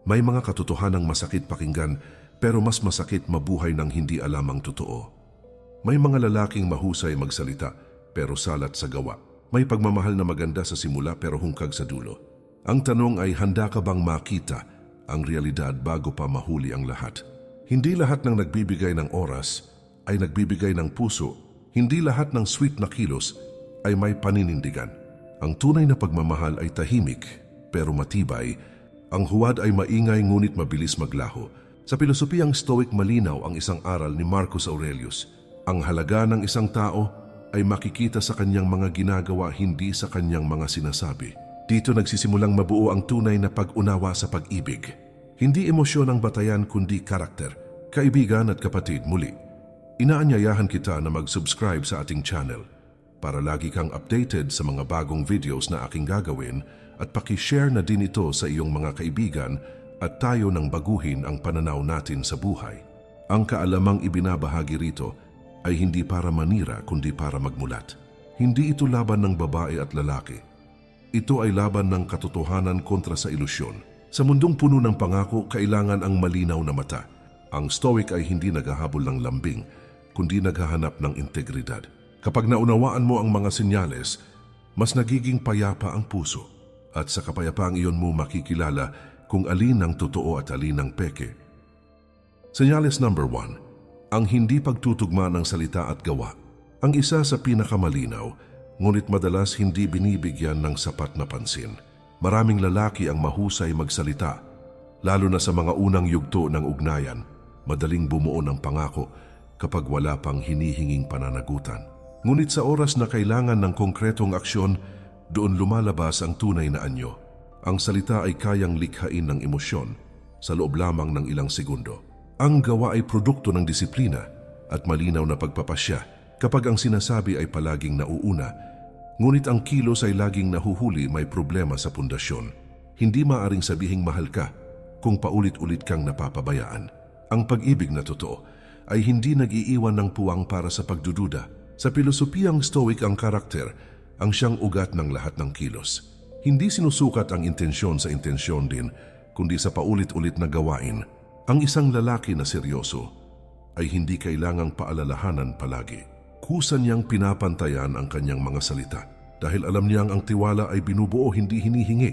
May mga katotohanang masakit pakinggan pero mas masakit mabuhay ng hindi alam ang totoo. May mga lalaking mahusay magsalita pero salat sa gawa. May pagmamahal na maganda sa simula pero hungkag sa dulo. Ang tanong ay, handa ka bang makita ang realidad bago pa mahuli ang lahat? Hindi lahat ng nagbibigay ng oras ay nagbibigay ng puso. Hindi lahat ng sweet na kilos ay may paninindigan. Ang tunay na pagmamahal ay tahimik pero matibay. Ang huwad ay maingay ngunit mabilis maglaho. Sa pilosopiyang Stoic malinaw ang isang aral ni Marcus Aurelius. Ang halaga ng isang tao ay makikita sa kanyang mga ginagawa, hindi sa kanyang mga sinasabi. Dito nagsisimulang mabuo ang tunay na pag-unawa sa pag-ibig. Hindi emosyon ang batayan kundi karakter. Kaibigan at kapatid, muli, inaanyayahan kita na mag-subscribe sa ating channel para lagi kang updated sa mga bagong videos na aking gagawin at paki-share na din ito sa iyong mga kaibigan at tayo nang baguhin ang pananaw natin sa buhay. Ang kaalamang ibinabahagi rito ay hindi para manira kundi para magmulat. Hindi ito laban ng babae at lalaki. Ito ay laban ng katotohanan kontra sa ilusyon. Sa mundong puno ng pangako, kailangan ang malinaw na mata. Ang Stoic ay hindi naghahabol ng lambing kundi naghahanap ng integridad. Kapag naunawaan mo ang mga senyales, mas nagiging payapa ang puso. At sa kapayapaang iyon mo makikilala kung alin ang totoo at alin ang peke. Senyales number 1, ang hindi pagtutugma ng salita at gawa. Ang isa sa pinakamalinaw, ngunit madalas hindi binibigyan ng sapat na pansin. Maraming lalaki ang mahusay magsalita, lalo na sa mga unang yugto ng ugnayan. Madaling bumuo ng pangako kapag wala pang hinihinging pananagutan. Ngunit sa oras na kailangan ng konkretong aksyon, doon lumalabas ang tunay na anyo. Ang salita ay kayang likhain ng emosyon sa loob lamang ng ilang segundo. Ang gawa ay produkto ng disiplina at malinaw na pagpapasya kapag ang sinasabi ay palaging nauuna. Ngunit ang kilos ay laging nahuhuli, may problema sa pundasyon. Hindi maaring sabihing mahal ka kung paulit-ulit kang napapabayaan. Ang pag-ibig na totoo ay hindi nag-iiwan ng puwang para sa pagdududa. Sa pilosopiyang Stoic, ang karakter ang siyang ugat ng lahat ng kilos. Hindi sinusukat ang intensyon sa intensyon din, kundi sa paulit-ulit na gawain. Ang isang lalaki na seryoso ay hindi kailangang paalalahanan palagi. Kusa niyang pinapantayan ang kanyang mga salita dahil alam niyang ang tiwala ay binubuo, hindi hinihingi.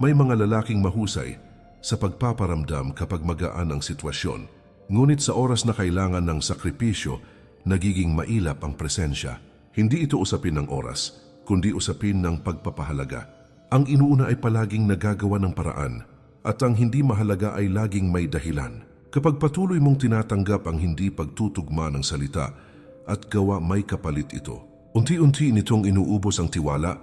May mga lalaking mahusay sa pagpaparamdam kapag magaan ang sitwasyon. Ngunit sa oras na kailangan ng sakripisyo, nagiging mailap ang presensya. Hindi ito usapin ng oras, kundi usapin ng pagpapahalaga. Ang inuuna ay palaging nagagawa ng paraan at ang hindi mahalaga ay laging may dahilan. Kapag patuloy mong tinatanggap ang hindi pagtutugma ng salita at gawa, may kapalit ito. Unti-unti nitong inuubos ang tiwala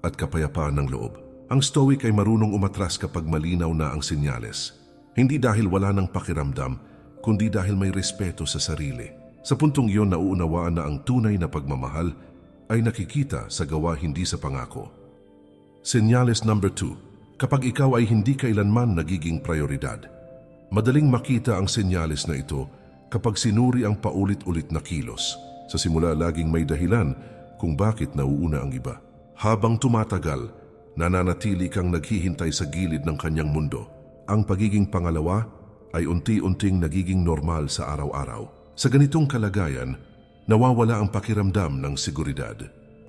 at kapayapaan ng loob. Ang Stoic ay marunong umatras kapag malinaw na ang senyales. Hindi dahil wala ng pakiramdam, kundi dahil may respeto sa sarili. Sa puntong iyon, nauunawaan na ang tunay na pagmamahal ay nakikita sa gawa, hindi sa pangako. Senyales number 2, kapag ikaw ay hindi kailanman nagiging prioridad. Madaling makita ang senyales na ito kapag sinuri ang paulit-ulit na kilos. Sa simula, laging may dahilan kung bakit nauuna ang iba. Habang tumatagal, nananatili kang naghihintay sa gilid ng kanyang mundo. Ang pagiging pangalawa ay unti-unting nagiging normal sa araw-araw. Sa ganitong kalagayan, nawawala ang pakiramdam ng seguridad.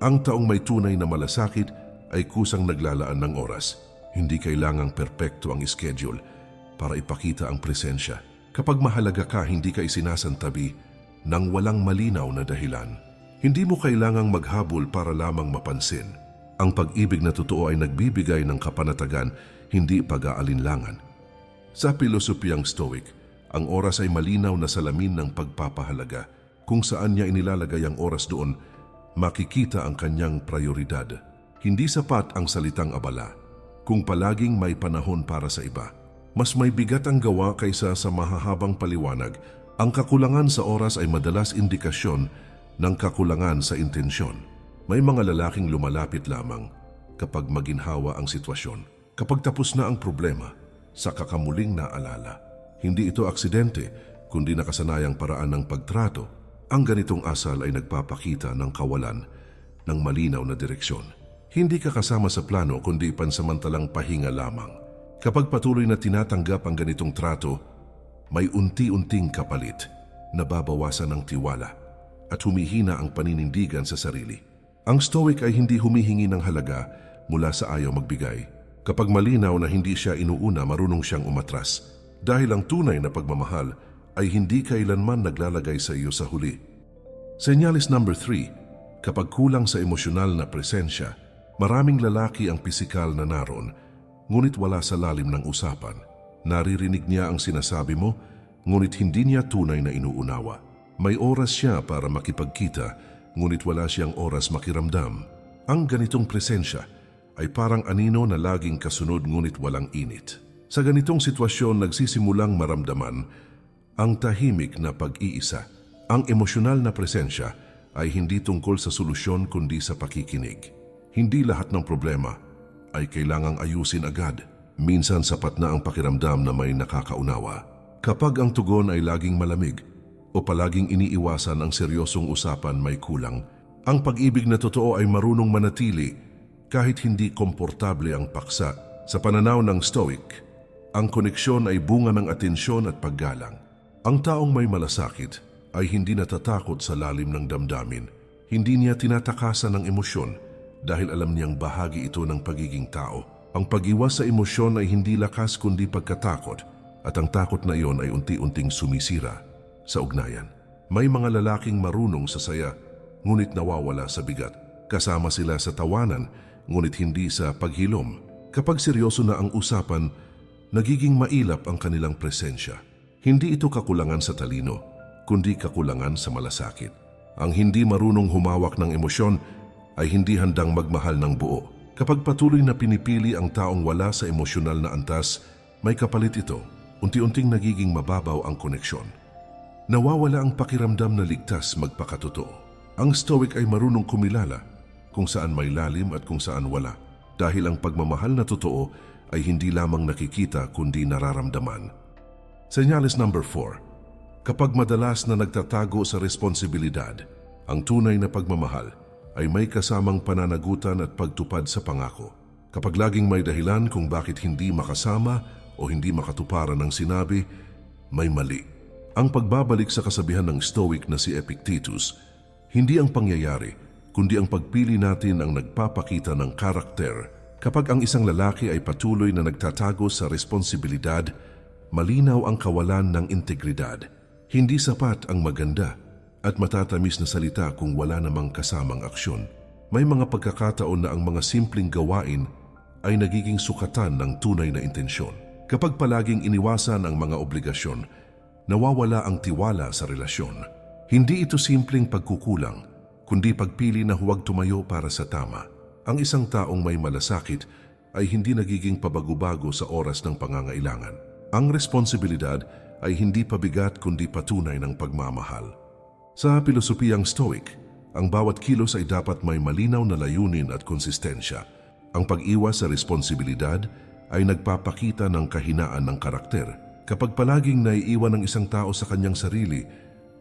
Ang taong may tunay na malasakit ay kusang naglalaan ng oras. Hindi kailangang perpekto ang schedule para ipakita ang presensya. Kapag mahalaga ka, hindi ka isinasantabi ng walang malinaw na dahilan. Hindi mo kailangang maghabol para lamang mapansin. Ang pag-ibig na totoo ay nagbibigay ng kapanatagan, hindi pag-aalinlangan. Sa pilosopiyang Stoic, ang oras ay malinaw na salamin ng pagpapahalaga. Kung saan niya inilalagay ang oras, doon makikita ang kanyang prioridad. Hindi sapat ang salitang abala kung palaging may panahon para sa iba. Mas may bigat ang gawa kaysa sa mahahabang paliwanag. Ang kakulangan sa oras ay madalas indikasyon ng kakulangan sa intensyon. May mga lalaking lumalapit lamang kapag maginhawa ang sitwasyon. Kapag tapos na ang problema, saka ka muling naalala. Hindi ito aksidente, kundi nakasanayang paraan ng pagtrato. Ang ganitong asal ay nagpapakita ng kawalan ng malinaw na direksyon. Hindi ka kasama sa plano, kundi pansamantalang pahinga lamang. Kapag patuloy na tinatanggap ang ganitong trato, may unti-unting kapalit, nababawasan ang tiwala at humihina ang paninindigan sa sarili. Ang Stoic ay hindi humihingi ng halaga mula sa ayaw magbigay. Kapag malinaw na hindi siya inuuna, marunong siyang umatras. Dahil ang tunay na pagmamahal ay hindi kailanman naglalagay sa iyo sa huli. Senyales number 3, kapag kulang sa emosyonal na presensya, maraming lalaki ang pisikal na naroon, ngunit wala sa lalim ng usapan. Naririnig niya ang sinasabi mo, ngunit hindi niya tunay na inuunawa. May oras siya para makipagkita, ngunit wala siyang oras makiramdam. Ang ganitong presensya ay parang anino na laging kasunod ngunit walang init. Sa ganitong sitwasyon, nagsisimulang maramdaman ang tahimik na pag-iisa. Ang emosyonal na presensya ay hindi tungkol sa solusyon kundi sa pakikinig. Hindi lahat ng problema ay kailangang ayusin agad. Minsan sapat na ang pakiramdam na may nakakaunawa. Kapag ang tugon ay laging malamig o palaging iniiwasan ang seryosong usapan, may kulang. Ang pag-ibig na totoo ay marunong manatili kahit hindi komportable ang paksa. Sa pananaw ng Stoic, ang koneksyon ay bunga ng atensyon at paggalang. Ang taong may malasakit ay hindi natatakot sa lalim ng damdamin. Hindi niya tinatakasan ng emosyon dahil alam niyang bahagi ito ng pagiging tao. Ang pag-iwas sa emosyon ay hindi lakas kundi pagkatakot, at ang takot na iyon ay unti-unting sumisira sa ugnayan. May mga lalaking marunong sa saya, ngunit nawawala sa bigat. Kasama sila sa tawanan, ngunit hindi sa paghilom. Kapag seryoso na ang usapan, nagiging mailap ang kanilang presensya. Hindi ito kakulangan sa talino, kundi kakulangan sa malasakit. Ang hindi marunong humawak ng emosyon ay hindi handang magmahal ng buo. Kapag patuloy na pinipili ang taong wala sa emosyonal na antas, may kapalit ito. Unti-unting nagiging mababaw ang koneksyon. Nawawala ang pakiramdam na ligtas magpakatotoo. Ang Stoic ay marunong kumilala kung saan may lalim at kung saan wala. Dahil ang pagmamahal na totoo ay hindi lamang nakikita kundi nararamdaman. Senyales number 4. Kapag madalas na nagtatago sa responsibilidad, ang tunay na pagmamahal ay may kasamang pananagutan at pagtupad sa pangako. Kapag laging may dahilan kung bakit hindi makasama o hindi makatuparan ng sinabi, may mali. Ang pagbabalik sa kasabihan ng Stoic na si Epictetus, hindi ang pangyayari, kundi ang pagpili natin ang nagpapakita ng karakter. Kapag ang isang lalaki ay patuloy na nagtatago sa responsibilidad, malinaw ang kawalan ng integridad. Hindi sapat ang maganda at matatamis na salita kung wala namang kasamang aksyon. May mga pagkakataon na ang mga simpleng gawain ay nagiging sukatan ng tunay na intensyon. Kapag palaging iniwasan ang mga obligasyon, nawawala ang tiwala sa relasyon. Hindi ito simpleng pagkukulang, kundi pagpili na huwag tumayo para sa tama. Ang isang taong may malasakit ay hindi nagiging pabago-bago sa oras ng pangangailangan. Ang responsibilidad ay hindi pabigat kundi patunay ng pagmamahal. Sa pilosopiyang Stoic, ang bawat kilos ay dapat may malinaw na layunin at konsistensya. Ang pag-iwas sa responsibilidad ay nagpapakita ng kahinaan ng karakter. Kapag palaging naiiwan ng isang tao sa kanyang sarili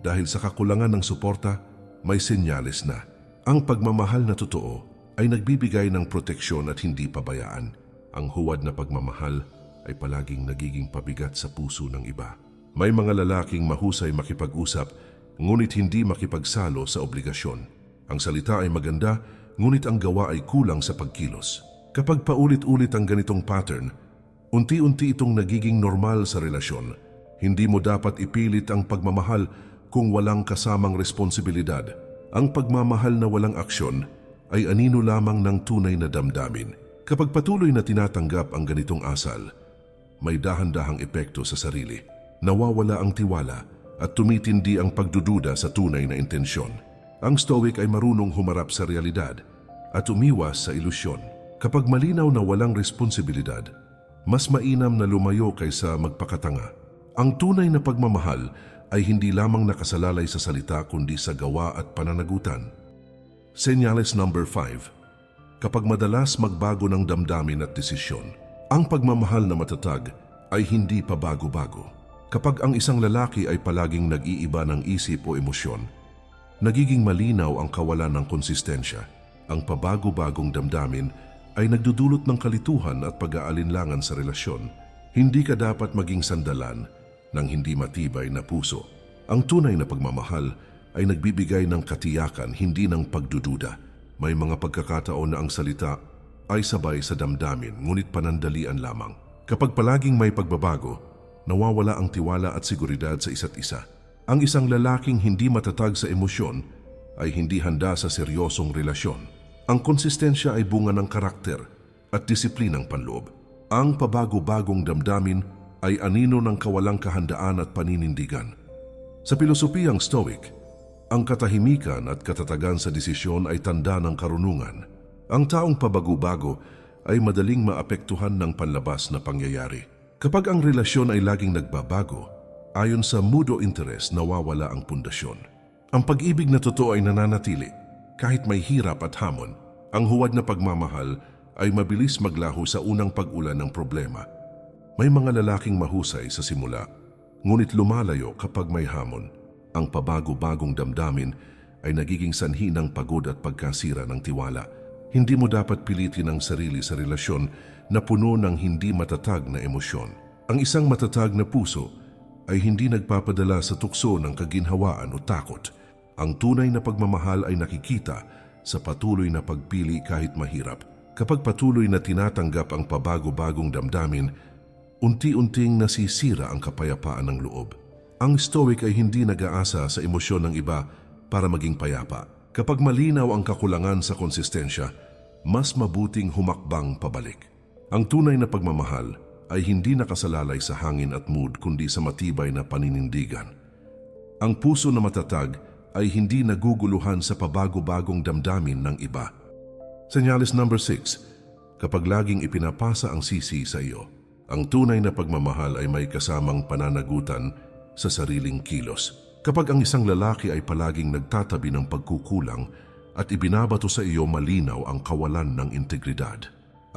dahil sa kakulangan ng suporta, may senyales na. Ang pagmamahal na totoo ay nagbibigay ng proteksyon at hindi pabayaan. Ang huwad na pagmamahal ay palaging nagiging pabigat sa puso ng iba. May mga lalaking mahusay makipag-usap, ngunit hindi makipagsalo sa obligasyon. Ang salita ay maganda, ngunit ang gawa ay kulang sa pagkilos. Kapag paulit-ulit ang ganitong pattern, unti-unti itong nagiging normal sa relasyon. Hindi mo dapat ipilit ang pagmamahal kung walang kasamang responsibilidad. Ang pagmamahal na walang aksyon ay anino lamang ng tunay na damdamin. Kapag patuloy na tinatanggap ang ganitong asal, may dahan-dahang epekto sa sarili. Nawawala ang tiwala at tumitindi ang pagdududa sa tunay na intensyon. Ang Stoic ay marunong humarap sa realidad at umiwas sa ilusyon. Kapag malinaw na walang responsibilidad, mas mainam na lumayo kaysa magpakatanga. Ang tunay na pagmamahal ay hindi lamang nakasalalay sa salita kundi sa gawa at pananagutan. Senyales number 5. Kapag madalas magbago ng damdamin at desisyon, ang pagmamahal na matatag ay hindi pa bago-bago. Kapag ang isang lalaki ay palaging nag-iiba ng isip o emosyon, nagiging malinaw ang kawalan ng konsistensya. Ang pabago-bagong damdamin ay nagdudulot ng kalituhan at pag-aalinlangan sa relasyon. Hindi ka dapat maging sandalan ng hindi matibay na puso. Ang tunay na pagmamahal ay nagbibigay ng katiyakan, hindi ng pagdududa. May mga pagkakataon na ang salita ay sabay sa damdamin, ngunit panandalian lamang. Kapag palaging may pagbabago, nawawala ang tiwala at seguridad sa isa't isa. Ang isang lalaking hindi matatag sa emosyon ay hindi handa sa seryosong relasyon. Ang konsistensya ay bunga ng karakter at disiplinang panloob. Ang pabago-bagong damdamin ay anino ng kawalang kahandaan at paninindigan. Sa pilosopiyang Stoic, ang katahimikan at katatagan sa desisyon ay tanda ng karunungan. Ang taong pabago-bago ay madaling maapektuhan ng panlabas na pangyayari. Kapag ang relasyon ay laging nagbabago, ayon sa mutual interest nawawala ang pundasyon. Ang pag-ibig na totoo ay nananatili kahit may hirap at hamon. Ang huwad na pagmamahal ay mabilis maglaho sa unang pag-ulan ng problema. May mga lalaking mahusay sa simula, ngunit lumalayo kapag may hamon. Ang pabago-bagong damdamin ay nagiging sanhi ng pagod at pagkasira ng tiwala. Hindi mo dapat pilitin ang sarili sa relasyon na puno ng hindi matatag na emosyon. Ang isang matatag na puso ay hindi nagpapadala sa tukso ng kaginhawaan o takot. Ang tunay na pagmamahal ay nakikita sa patuloy na pagpili kahit mahirap. Kapag patuloy na tinatanggap ang pabago-bagong damdamin, unti-unting nasisira ang kapayapaan ng loob. Ang Stoic ay hindi nag-aasa sa emosyon ng iba para maging payapa. Kapag malinaw ang kakulangan sa konsistensya, mas mabuting humakbang pabalik. Ang tunay na pagmamahal ay hindi nakasalalay sa hangin at mood kundi sa matibay na paninindigan. Ang puso na matatag ay hindi naguguluhan sa pabago-bagong damdamin ng iba. Senyales number 6, kapag laging ipinapasa ang sisi sa iyo. Ang tunay na pagmamahal ay may kasamang pananagutan sa sariling kilos. Kapag ang isang lalaki ay palaging nagtatabi ng pagkukulang at ibinabato sa iyo malinaw ang kawalan ng integridad.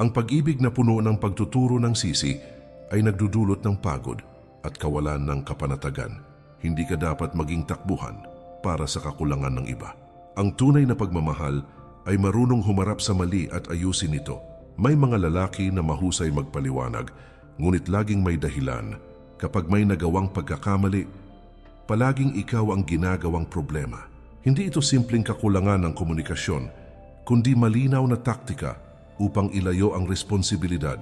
Ang pag-ibig na puno ng pagtuturo ng sisi ay nagdudulot ng pagod at kawalan ng kapanatagan. Hindi ka dapat maging takbuhan para sa kakulangan ng iba. Ang tunay na pagmamahal ay marunong humarap sa mali at ayusin ito. May mga lalaki na mahusay magpaliwanag, ngunit laging may dahilan. Kapag may nagawang pagkakamali, palaging ikaw ang ginagawang problema. Hindi ito simpleng kakulangan ng komunikasyon, kundi malinaw na taktika upang ilayo ang responsibilidad.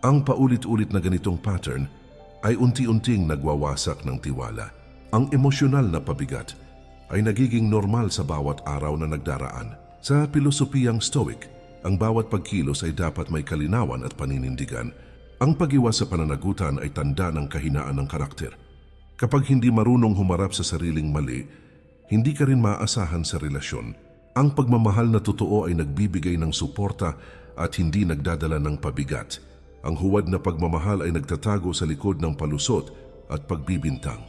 Ang paulit-ulit na ganitong pattern ay unti-unting nagwawasak ng tiwala. Ang emosyonal na pabigat ay nagiging normal sa bawat araw na nagdaraan. Sa pilosopiyang Stoic, ang bawat pagkilos ay dapat may kalinawan at paninindigan. Ang pag-iwas sa pananagutan ay tanda ng kahinaan ng karakter. Kapag hindi marunong humarap sa sariling mali, hindi ka rin maaasahan sa relasyon. Ang pagmamahal na totoo ay nagbibigay ng suporta at hindi nagdadala ng pabigat. Ang huwad na pagmamahal ay nagtatago sa likod ng palusot at pagbibintang.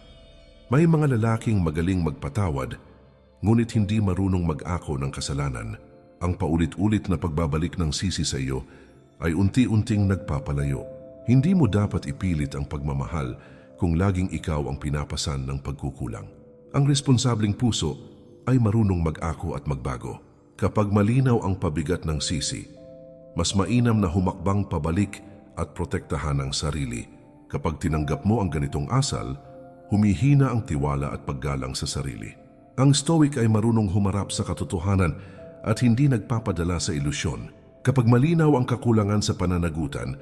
May mga lalaking magaling magpatawad, ngunit hindi marunong mag-ako ng kasalanan. Ang paulit-ulit na pagbabalik ng sisi sa iyo ay unti-unting nagpapalayo. Hindi mo dapat ipilit ang pagmamahal kung laging ikaw ang pinapasan ng pagkukulang. Ang responsableng puso ay marunong mag-ako at magbago. Kapag malinaw ang pabigat ng sisi, mas mainam na humakbang pabalik at protektahan ang sarili. Kapag tinanggap mo ang ganitong asal, humihina ang tiwala at paggalang sa sarili. Ang Stoic ay marunong humarap sa katotohanan at hindi nagpapadala sa ilusyon. Kapag malinaw ang kakulangan sa pananagutan,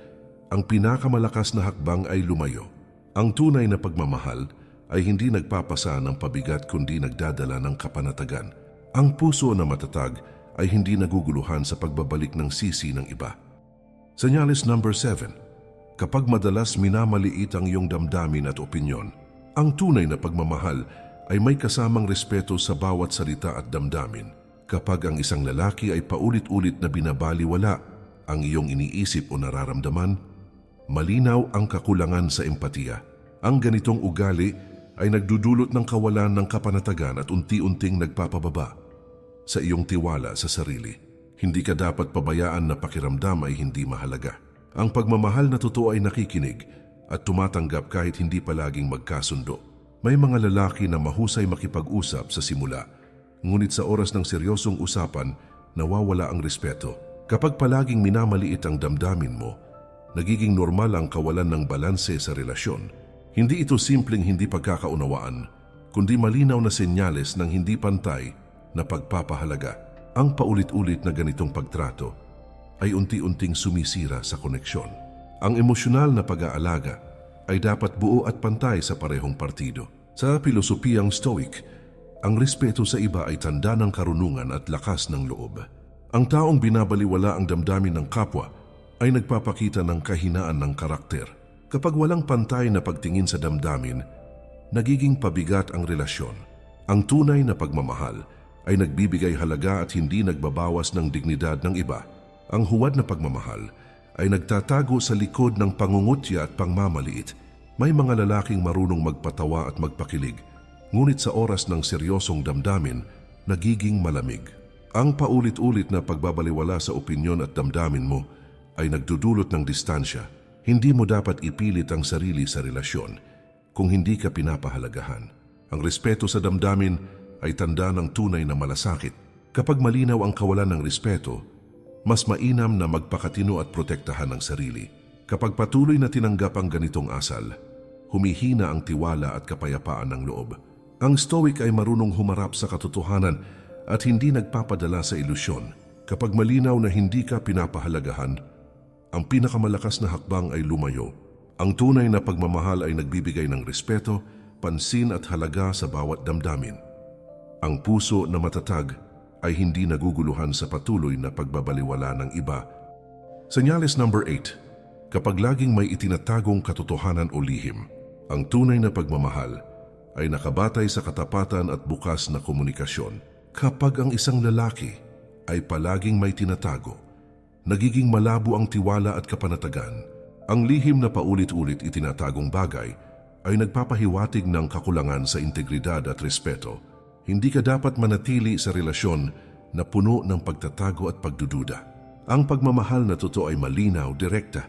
ang pinakamalakas na hakbang ay lumayo. Ang tunay na pagmamahal ay hindi nagpapasa ng pabigat kundi nagdadala ng kapanatagan. Ang puso na matatag ay hindi naguguluhan sa pagbabalik ng sisi ng iba. Senyales number 7. Kapag madalas minamaliit ang iyong damdamin at opinyon, ang tunay na pagmamahal ay may kasamang respeto sa bawat salita at damdamin. Kapag ang isang lalaki ay paulit-ulit na binabaliwala ang iyong iniisip o nararamdaman, malinaw ang kakulangan sa empatiya. Ang ganitong ugali ay nagdudulot ng kawalan ng kapanatagan at unti-unting nagpapababa sa iyong tiwala sa sarili. Hindi ka dapat pabayaan na pakiramdam ay hindi mahalaga. Ang pagmamahal na totoo ay nakikinig at tumatanggap kahit hindi palaging magkasundo. May mga lalaki na mahusay makipag-usap sa simula, ngunit sa oras ng seryosong usapan, nawawala ang respeto. Kapag palaging minamaliit ang damdamin mo, nagiging normal ang kawalan ng balanse sa relasyon. Hindi ito simpleng hindi pagkakaunawaan, kundi malinaw na senyales ng hindi pantay na pagpapahalaga. Ang paulit-ulit na ganitong pagtrato ay unti-unting sumisira sa koneksyon. Ang emosyonal na pag-aalaga ay dapat buo at pantay sa parehong partido. Sa pilosopiyang Stoic, ang respeto sa iba ay tanda ng karunungan at lakas ng loob. Ang taong binabaliwala ang damdamin ng kapwa ay nagpapakita ng kahinaan ng karakter. Kapag walang pantay na pagtingin sa damdamin, nagiging pabigat ang relasyon. Ang tunay na pagmamahal ay nagbibigay halaga at hindi nagbabawas ng dignidad ng iba. Ang huwad na pagmamahal ay nagtatago sa likod ng pangungutya at pangmamaliit. May mga lalaking marunong magpatawa at magpakilig, ngunit sa oras ng seryosong damdamin, nagiging malamig. Ang paulit-ulit na pagbabaliwala sa opinyon at damdamin mo ay nagdudulot ng distansya. Hindi mo dapat ipilit ang sarili sa relasyon kung hindi ka pinapahalagahan. Ang respeto sa damdamin ay tanda ng tunay na malasakit. Kapag malinaw ang kawalan ng respeto, mas mainam na magpakatino at protektahan ang sarili. Kapag patuloy na tinanggap ang ganitong asal, humihina ang tiwala at kapayapaan ng loob. Ang Stoic ay marunong humarap sa katotohanan at hindi nagpapadala sa ilusyon. Kapag malinaw na hindi ka pinapahalagahan, ang pinakamalakas na hakbang ay lumayo. Ang tunay na pagmamahal ay nagbibigay ng respeto, pansin at halaga sa bawat damdamin. Ang puso na matatag ay hindi naguguluhan sa patuloy na pagbabaliwala ng iba. Senyales number 8. Kapag laging may itinatagong katotohanan o lihim, ang tunay na pagmamahal ay nakabatay sa katapatan at bukas na komunikasyon. Kapag ang isang lalaki ay palaging may tinatago, nagiging malabo ang tiwala at kapanatagan. Ang lihim na paulit-ulit itinatagong bagay ay nagpapahiwatig ng kakulangan sa integridad at respeto. Hindi ka dapat manatili sa relasyon na puno ng pagtatago at pagdududa. Ang pagmamahal na totoo ay malinaw, direkta,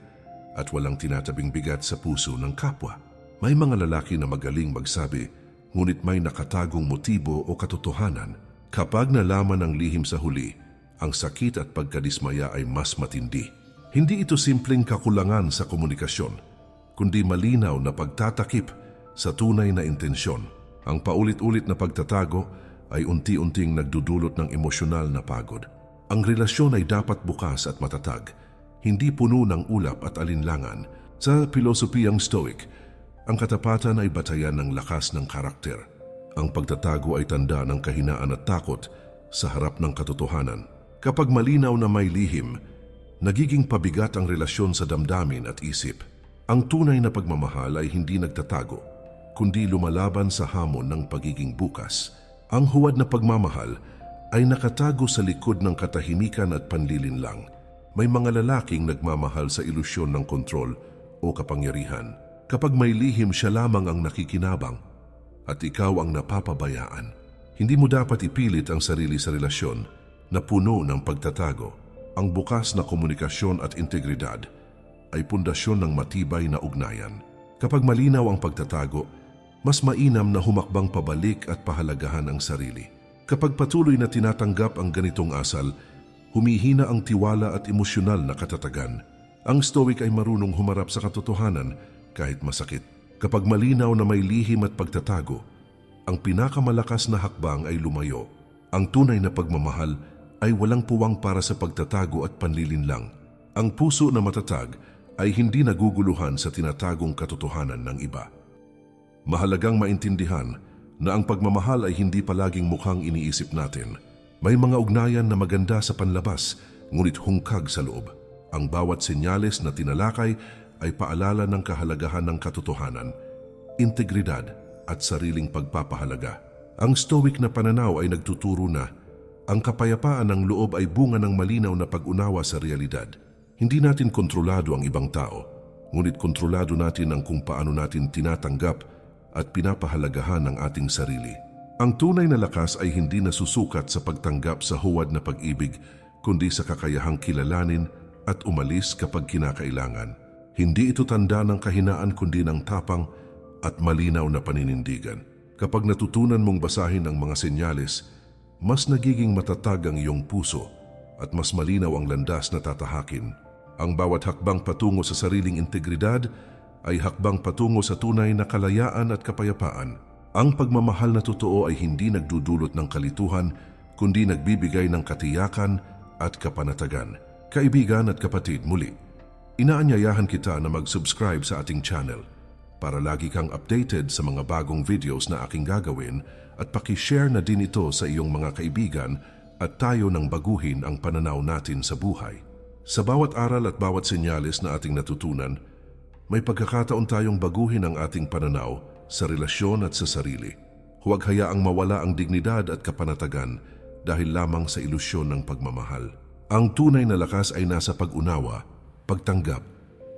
at walang tinatabing bigat sa puso ng kapwa. May mga lalaki na magaling magsabi, ngunit may nakatagong motibo o katotohanan. Kapag nalaman ang lihim sa huli, ang sakit at pagkadismaya ay mas matindi. Hindi ito simpleng kakulangan sa komunikasyon, kundi malinaw na pagtatakip sa tunay na intensyon. Ang paulit-ulit na pagtatago ay unti-unting nagdudulot ng emosyonal na pagod. Ang relasyon ay dapat bukas at matatag, hindi puno ng ulap at alinlangan. Sa pilosopiyang Stoic, ang katapatan ay batayan ng lakas ng karakter. Ang pagtatago ay tanda ng kahinaan at takot sa harap ng katotohanan. Kapag malinaw na may lihim, nagiging pabigat ang relasyon sa damdamin at isip. Ang tunay na pagmamahal ay hindi nagtatago, kundi lumalaban sa hamon ng pagiging bukas. Ang huwad na pagmamahal ay nakatago sa likod ng katahimikan at panlilinlang. May mga lalaking nagmamahal sa ilusyon ng kontrol o kapangyarihan. Kapag may lihim, siya lamang ang nakikinabang at ikaw ang napapabayaan. Hindi mo dapat ipilit ang sarili sa relasyon na puno ng pagtatago. Ang bukas na komunikasyon at integridad ay pundasyon ng matibay na ugnayan. Kapag malinaw ang pagtatago, mas mainam na humakbang pabalik at pahalagahan ang sarili. Kapag patuloy na tinatanggap ang ganitong asal, humihina ang tiwala at emosyonal na katatagan. Ang Stoic ay marunong humarap sa katotohanan kahit masakit. Kapag malinaw na may lihim at pagtatago, ang pinakamalakas na hakbang ay lumayo. Ang tunay na pagmamahal ay walang puwang para sa pagtatago at panlilinlang. Ang puso na matatag ay hindi naguguluhan sa tinatagong katotohanan ng iba. Mahalagang maintindihan na ang pagmamahal ay hindi palaging mukhang iniisip natin. May mga ugnayan na maganda sa panlabas, ngunit hungkag sa loob. Ang bawat senyales na tinalakay ay paalala ng kahalagahan ng katotohanan, integridad at sariling pagpapahalaga. Ang Stoic na pananaw ay nagtuturo na ang kapayapaan ng loob ay bunga ng malinaw na pag-unawa sa realidad. Hindi natin kontrolado ang ibang tao, ngunit kontrolado natin ang kung paano natin tinatanggap at pinapahalagahan ang ating sarili. Ang tunay na lakas ay hindi nasusukat sa pagtanggap sa huwad na pag-ibig, kundi sa kakayahang kilalanin at umalis kapag kinakailangan. Hindi ito tanda ng kahinaan kundi ng tapang at malinaw na paninindigan. Kapag natutunan mong basahin ang mga senyales, mas nagiging matatag ang iyong puso at mas malinaw ang landas na tatahakin. Ang bawat hakbang patungo sa sariling integridad ay hakbang patungo sa tunay na kalayaan at kapayapaan. Ang pagmamahal na totoo ay hindi nagdudulot ng kalituhan, kundi nagbibigay ng katiyakan at kapanatagan. Kaibigan at kapatid, muli, inaanyayahan kita na mag-subscribe sa ating channel para lagi kang updated sa mga bagong videos na aking gagawin at paki-share na din ito sa iyong mga kaibigan at tayo nang baguhin ang pananaw natin sa buhay. Sa bawat aral at bawat senyales na ating natutunan, may pagkakataon tayong baguhin ang ating pananaw sa relasyon at sa sarili. Huwag hayaang mawala ang dignidad at kapanatagan dahil lamang sa ilusyon ng pagmamahal. Ang tunay na lakas ay nasa pag-unawa, pagtanggap,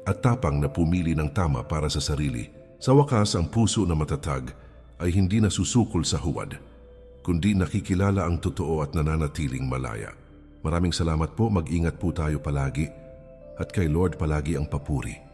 at tapang na pumili ng tama para sa sarili. Sa wakas, ang puso na matatag ay hindi nasusukol sa huwad, kundi nakikilala ang totoo at nananatiling malaya. Maraming salamat po, mag-ingat po tayo palagi, at kay Lord palagi ang papuri.